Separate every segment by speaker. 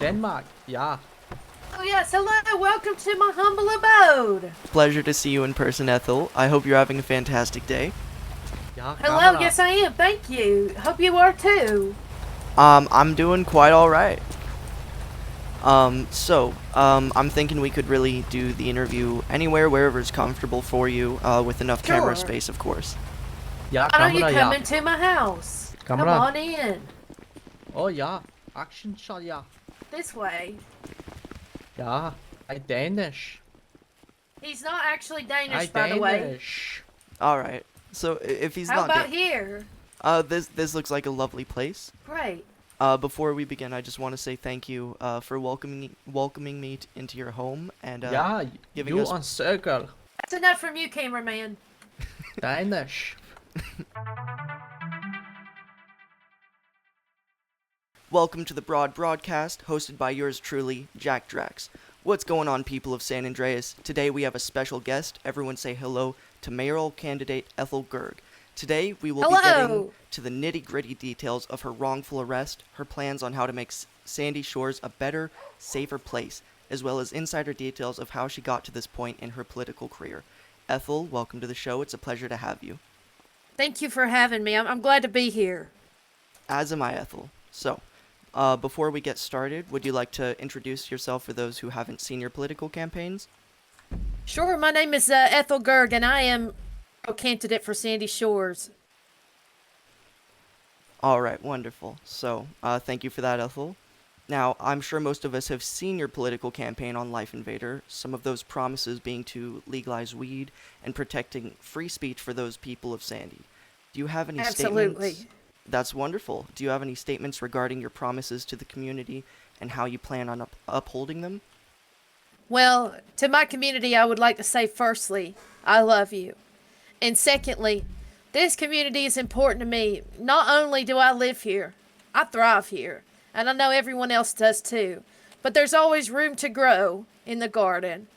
Speaker 1: Denmark, yeah.
Speaker 2: Oh yes, hello, welcome to my humble abode.
Speaker 3: Pleasure to see you in person, Ethel. I hope you're having a fantastic day.
Speaker 1: Ja,
Speaker 2: Hello,
Speaker 1: kamera.
Speaker 2: yes I am, thank you. Hope you are too.
Speaker 3: I'm doing quite alright. I'm thinking we could really do the interview anywhere, wherever's comfortable for you, with enough camera
Speaker 2: Sure.
Speaker 3: space, of course.
Speaker 1: Ja,
Speaker 2: Why don't you
Speaker 1: kamera,
Speaker 2: come
Speaker 1: ja.
Speaker 2: into my house? Come
Speaker 1: Kamera.
Speaker 2: on in.
Speaker 1: Oh, ja. Action shot, ja.
Speaker 2: This way.
Speaker 1: Ja, I Danish.
Speaker 2: He's not actually
Speaker 1: I
Speaker 2: Danish, by the way.
Speaker 1: Danish.
Speaker 3: Alright. So, if he's
Speaker 2: How
Speaker 3: not
Speaker 2: about here?
Speaker 3: this looks like a lovely place.
Speaker 2: Great.
Speaker 3: Before we begin, I just want to say thank you, for welcoming me into your home and,
Speaker 1: Ja,
Speaker 3: giving
Speaker 1: you
Speaker 3: us...
Speaker 1: on circle.
Speaker 2: That's enough from you, cameraman.
Speaker 1: Danish.
Speaker 3: Welcome to the Broadcast, hosted by yours truly, Jack Drax. What's going on, people of San Andreas? Today we have a special guest. Everyone say hello to mayoral candidate Ethel Gerg. Today we will be getting to the nitty-gritty details of her wrongful arrest, her plans on how to make Sandy Shores a better, safer place, as well as insider details of how she got to this point in her political career. Ethel, welcome to the show. It's a pleasure to have you.
Speaker 2: Thank you for having me. I'm glad to be here.
Speaker 3: As am I, Ethel. So, before we get started, would you like to introduce yourself for those who haven't seen your political campaigns?
Speaker 2: Sure, my name is Ethel Gerg, and I am a candidate for Sandy Shores.
Speaker 3: Alright, wonderful. So, thank you for that, Ethel. Now, I'm sure most of us have seen your political campaign on Life Invader, some of those promises being to legalize weed and protecting free speech for those people of Sandy. Do you have any
Speaker 2: Absolutely.
Speaker 3: statements? That's wonderful. Do you have any statements regarding your promises to the community and how you plan on upholding them?
Speaker 2: Well, to my community, I would like to say firstly, I love you. And secondly, this community is important to me. Not only do I live here, I thrive here. And I know everyone else does too. But there's always room to grow in the garden.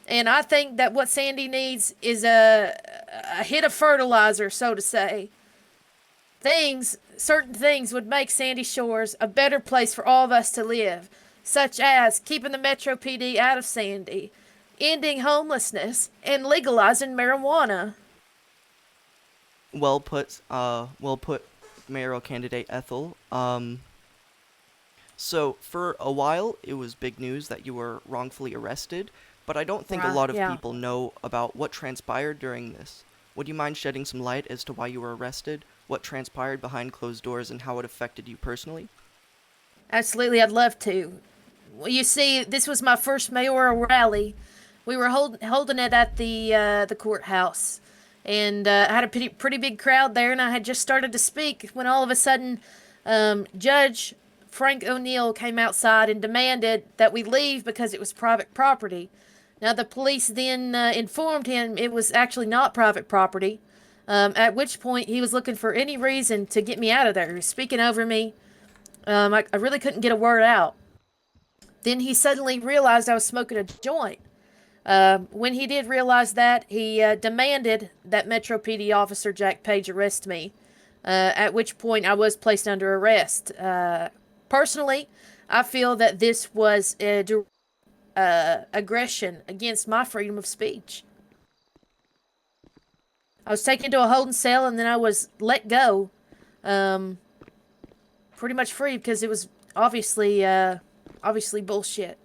Speaker 2: And I think that what Sandy needs is a hit of fertilizer, so to say. Certain things would make Sandy Shores a better place for all of us to live, such as keeping the Metro PD out of Sandy, ending homelessness, and legalizing marijuana.
Speaker 3: Well put, mayoral candidate Ethel. So, for a while, it was big news that you were wrongfully arrested, but I don't think a lot of people know about what transpired during this. Would you mind shedding some light as to why you were arrested, what transpired behind closed doors, and how it affected you personally?
Speaker 2: Absolutely, I'd love to. Well, you see, this was my first mayoral rally. We were holding it at the courthouse, and I had a pretty big crowd there, and I had just started to speak when all of a sudden, Judge Frank O'Neill came outside and demanded that we leave because it was private property. Now, the police then informed him it was actually not private property, at which point he was looking for any reason to get me out of there. He was speaking over me. I really couldn't get a word out. Then he suddenly realized I was smoking a joint. When he did realize that, he demanded that Metro PD officer Jack Page arrest me, at which point I was placed under arrest. Personally, I feel that this was aggression against my freedom of speech. I was taken to a holding cell and then I was let go, pretty much free because it was obviously bullshit.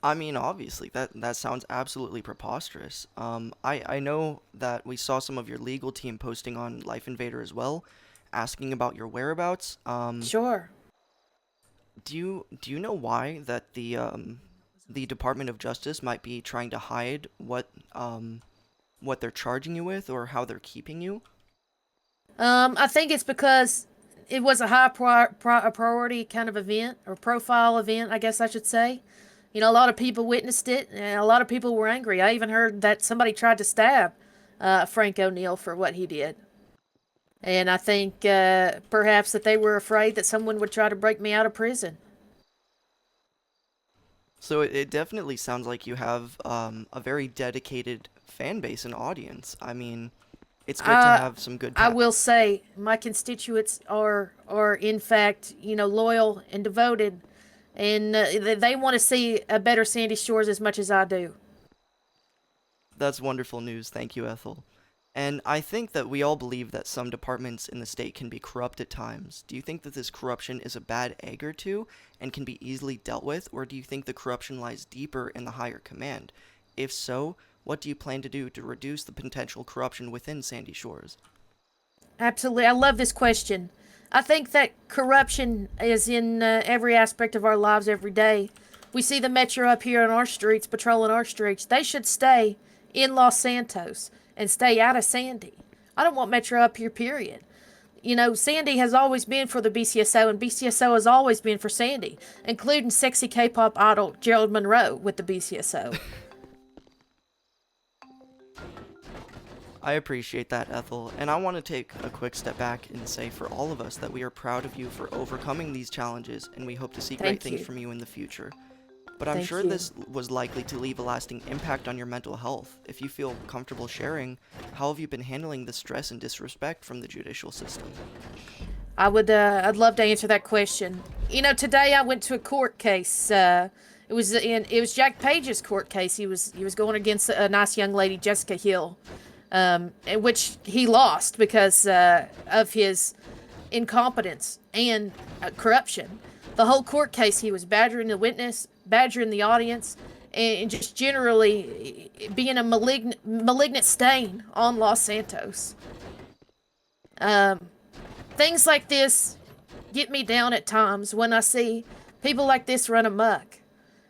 Speaker 3: I mean, obviously, that sounds absolutely preposterous. I know that we saw some of your legal team posting on Life Invader as well, asking about your whereabouts.
Speaker 2: Sure.
Speaker 3: Do you know why that the Department of Justice might be trying to hide what they're charging you with or how they're keeping you?
Speaker 2: I think it's because it was a high priority kind of event, or profile event, I guess I should say. You know, a lot of people witnessed it, and a lot of people were angry. I even heard that somebody tried to stab Frank O'Neill for what he did. And I think perhaps that they were afraid that someone would try to break me out of prison.
Speaker 3: So it definitely sounds like you have a very dedicated fan base and audience. I mean, it's good to have some good.
Speaker 2: I will say my constituents are in fact loyal and devoted, and they want to see a better Sandy Shores as much as I do.
Speaker 3: That's wonderful news. Thank you, Ethel. And I think that we all believe that some departments in the state can be corrupt at times. Do you think that this corruption is a bad egg or two and can be easily dealt with, or do you think the corruption lies deeper in the higher command? If so, what do you plan to do to reduce the potential corruption within Sandy Shores?
Speaker 2: Absolutely. I love this question. I think that corruption is in every aspect of our lives every day. We see the Metro up here on our streets, patrolling our streets. They should stay in Los Santos and stay out of Sandy. I don't want Metro up here, period. You know, Sandy has always been for the BCSO, and BCSO has always been for Sandy, including sexy K-pop idol Gerald Monroe with the BCSO.
Speaker 3: I appreciate that, Ethel, and I want to take a quick step back and say for all of us that we are proud of you for overcoming these challenges, and we hope to see great things from you in the future. But I'm sure this was likely to leave a lasting impact on your mental health. If you feel comfortable sharing, how have you been handling the stress and disrespect from the judicial system?
Speaker 2: I'd love to answer that question. You know, today I went to a court case. It was Jack Page's court case. He was going against a nice young lady, Jessica Hill, in which he lost because of his incompetence and corruption. The whole court case, he was badgering the witness, badgering the audience, and just generally being a malignant stain on Los Santos. Things like this get me down at times when I see people like this run amok,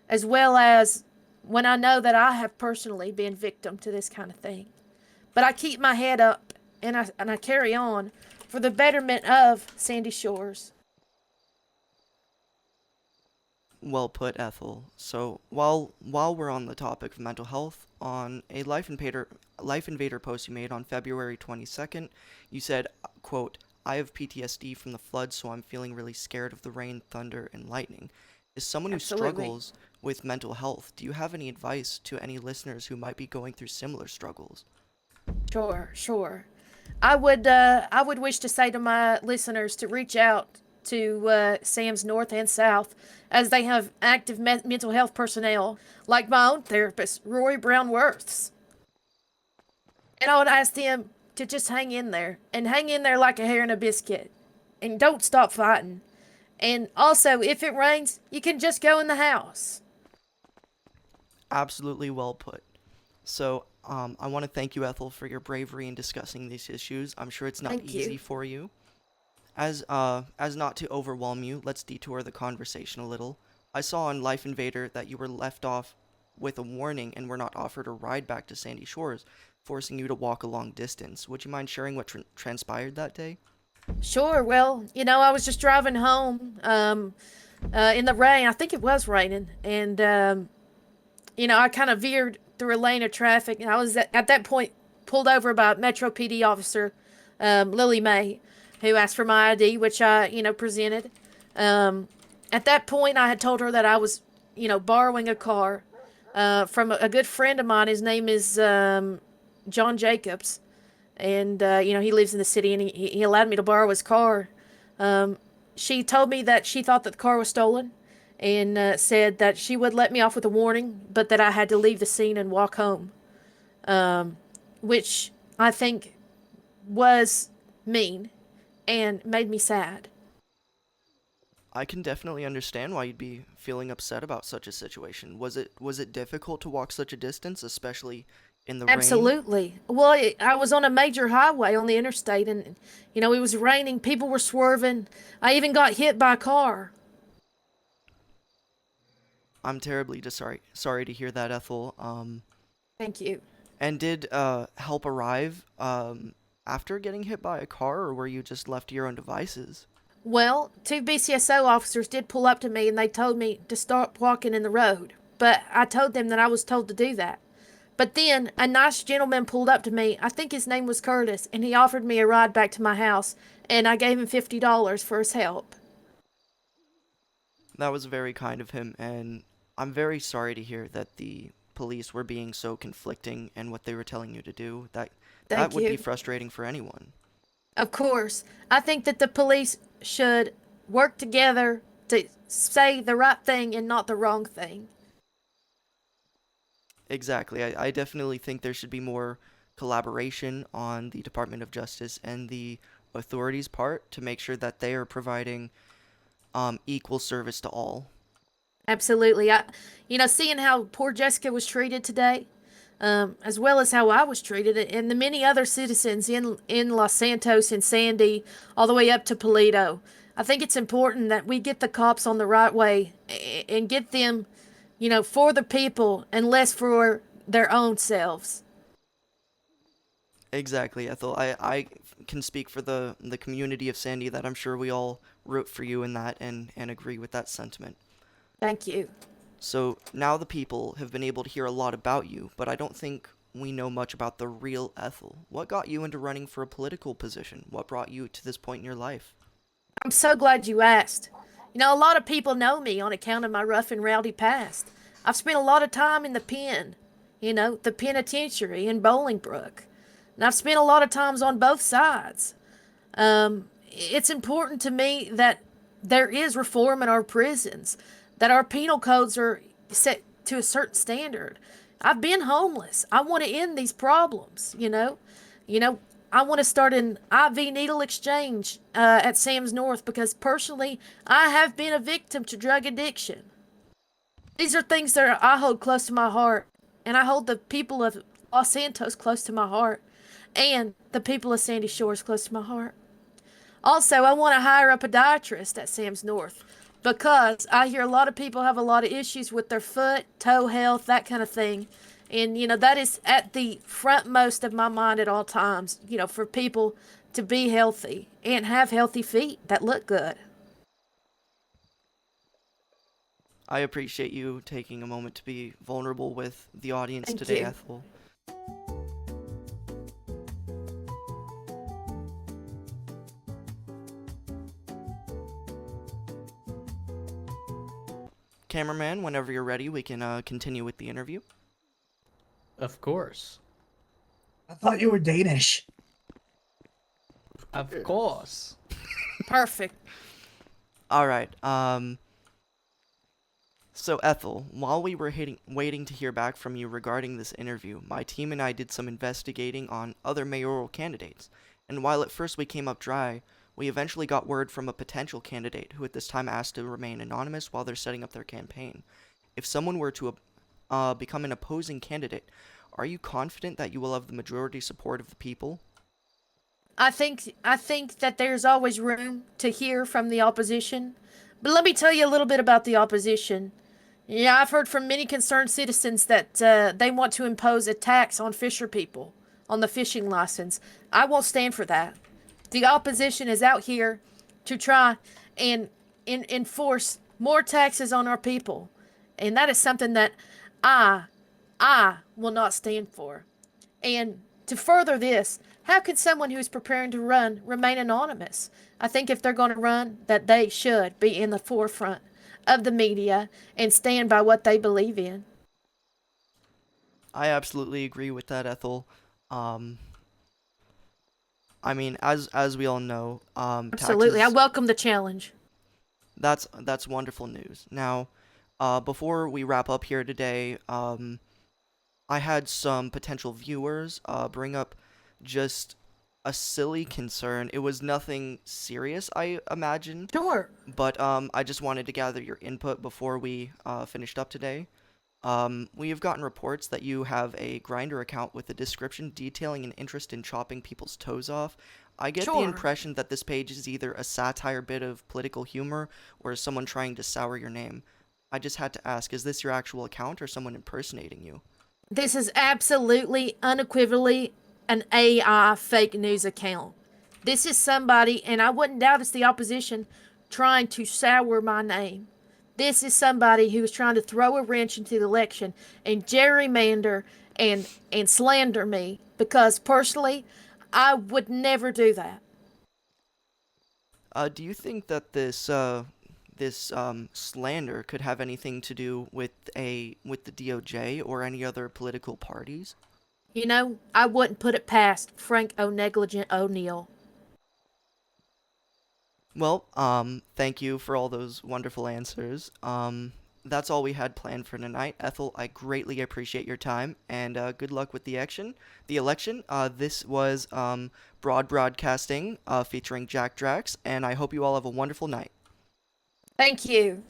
Speaker 2: as well as when I know that I have personally been victim to this kind of thing. But I keep my head up and I carry on for the betterment of Sandy Shores.
Speaker 3: Well put, Ethel. So, while we're on the topic of mental health, on a Life Invader post you made on February 22nd, you said, quote, "I have PTSD from the flood, so I'm feeling really scared of the rain, thunder, and lightning." As someone who struggles with mental health, do you have any advice to any listeners who might be going through similar struggles?
Speaker 2: Sure. I would wish to say to my listeners to reach out to Sam's North and South, as they have active mental health personnel, like my own therapist, Rory Brown Worths. And I would ask them to just hang in there, and hang in there like a hair in a biscuit, and don't stop fighting. And also, if it rains, you can just go in the house.
Speaker 3: Absolutely well put. So, I want to thank you, Ethel, for your bravery in discussing these issues. I'm sure it's not easy for you. As not to overwhelm you, let's detour the conversation a little. I saw on Life Invader that you were left off with a warning and were not offered a ride back to Sandy Shores, forcing you to walk a long distance. Would you mind sharing what transpired that day?
Speaker 2: Sure. Well, you know, I was just driving home in the rain. I think it was raining, and you know, I kind of veered through a lane of traffic, and I was at that point pulled over by Metro PD officer Lily Mae, who asked for my ID, which I, you know, presented. At that point, I had told her that I was, you know, borrowing a car from a good friend of mine. His name is John Jacobs, and you know, he lives in the city, and he allowed me to borrow his car. She told me that she thought that the car was stolen, and said that she would let me off with a warning, but that I had to leave the scene and walk home, which I think was mean and made me sad.
Speaker 3: I can definitely understand why you'd be feeling upset about such a situation. Was it difficult to walk such a distance, especially in the rain?
Speaker 2: Absolutely. Well, I was on a major highway on the interstate, and you know, it was raining. People were swerving. I even got hit by a car.
Speaker 3: I'm terribly sorry to hear that, Ethel.
Speaker 2: Thank you.
Speaker 3: And did help arrive after getting hit by a car, or were you just left to your own devices?
Speaker 2: Well, 2 BCSO officers did pull up to me, and they told me to stop walking in the road. But I told them that I was told to do that. But then a nice gentleman pulled up to me. I think his name was Curtis, and he offered me a ride back to my house, and I gave him $50 for his help.
Speaker 3: That was very kind of him, and I'm very sorry to hear that the police were being so conflicting in what they were telling you to do. That would be frustrating for anyone.
Speaker 2: Of course. I think that the police should work together to say the right thing and not the wrong thing.
Speaker 3: Exactly. I definitely think there should be more collaboration on the Department of Justice and the authorities' part to make sure that they are providing equal service to all.
Speaker 2: Absolutely. Seeing how poor Jessica was treated today, as well as how I was treated, and the many other citizens in Los Santos and Sandy, all the way up to Paleto. I think it's important that we get the cops on the right way and get them, for the people and less for their own selves.
Speaker 3: Exactly, Ethel. I can speak for the community of Sandy that I'm sure we all root for you in that and agree with that sentiment.
Speaker 2: Thank you.
Speaker 3: So now the people have been able to hear a lot about you, but I don't think we know much about the real Ethel. What got you into running for a political position? What brought you to this point in your life?
Speaker 2: I'm so glad you asked. A lot of people know me on account of my rough and rowdy past. I've spent a lot of time in the pen, the penitentiary in Bolingbrook. And I've spent a lot of times on both sides. It's important to me that there is reform in our prisons, that our penal codes are set to a certain standard. I've been homeless. I want to end these problems, I want to start an IV needle exchange at Sam's North because personally, I have been a victim to drug addiction. These are things that I hold close to my heart, and I hold the people of Los Santos close to my heart, and the people of Sandy Shores close to my heart. Also, I want to hire a podiatrist at Sam's North because I hear a lot of people have a lot of issues with their foot, toe health, that kind of thing. And, that is at the frontmost of my mind at all times, for people to be healthy and have healthy feet that look good.
Speaker 3: I appreciate you taking a moment to be vulnerable with the audience
Speaker 2: Thank
Speaker 3: today,
Speaker 2: you.
Speaker 3: Ethel. Cameraman, whenever you're ready, we can continue with the interview.
Speaker 1: Of course.
Speaker 4: I thought you were Danish.
Speaker 1: Of course.
Speaker 2: Perfect.
Speaker 3: All right. So Ethel, while we were waiting to hear back from you regarding this interview, my team and I did some investigating on other mayoral candidates. And while at first we came up dry, we eventually got word from a potential candidate who at this time asked to remain anonymous while they're setting up their campaign. If someone were to become an opposing candidate, are you confident that you will have the majority support of the people?
Speaker 2: I think that there's always room to hear from the opposition. But let me tell you a little bit about the opposition. Yeah, I've heard from many concerned citizens that they want to impose a tax on fisher people, on the fishing license. I won't stand for that. The opposition is out here to try and enforce more taxes on our people. And that is something that I will not stand for. And to further this, how can someone who is preparing to run remain anonymous? I think if they're going to run, that they should be in the forefront of the media and stand by what they believe in.
Speaker 3: I absolutely agree with that, Ethel. I mean, as we all know,
Speaker 2: Absolutely,
Speaker 3: taxes,
Speaker 2: I welcome the challenge.
Speaker 3: that's wonderful news. Now, before we wrap up here today, I had some potential viewers bring up just a silly concern. It was nothing serious, I imagine,
Speaker 2: Sure.
Speaker 3: but I just wanted to gather your input before we finished up today. We have gotten reports that you have a Grindr account with a description detailing an interest in chopping people's toes off. I get the
Speaker 2: Sure.
Speaker 3: impression that this page is either a satire bit of political humor or someone trying to sour your name. I just had to ask, is this your actual account or someone impersonating you?
Speaker 2: This is absolutely, unequivocally an AI fake news account. This is somebody, and I wouldn't doubt it's the opposition, trying to sour my name. This is somebody who is trying to throw a wrench into the election and gerrymander and slander me because personally, I would never do that.
Speaker 3: Do you think that this slander could have anything to do with the DOJ or any other political parties?
Speaker 2: I wouldn't put it past Frank O'Negligent O'Neill.
Speaker 3: Well, thank you for all those wonderful answers. That's all we had planned for tonight. Ethel, I greatly appreciate your time, and good luck with the action. The election. This was Broad Broadcasting, featuring Jack Drax, and I hope you all have a wonderful night.
Speaker 2: Thank you.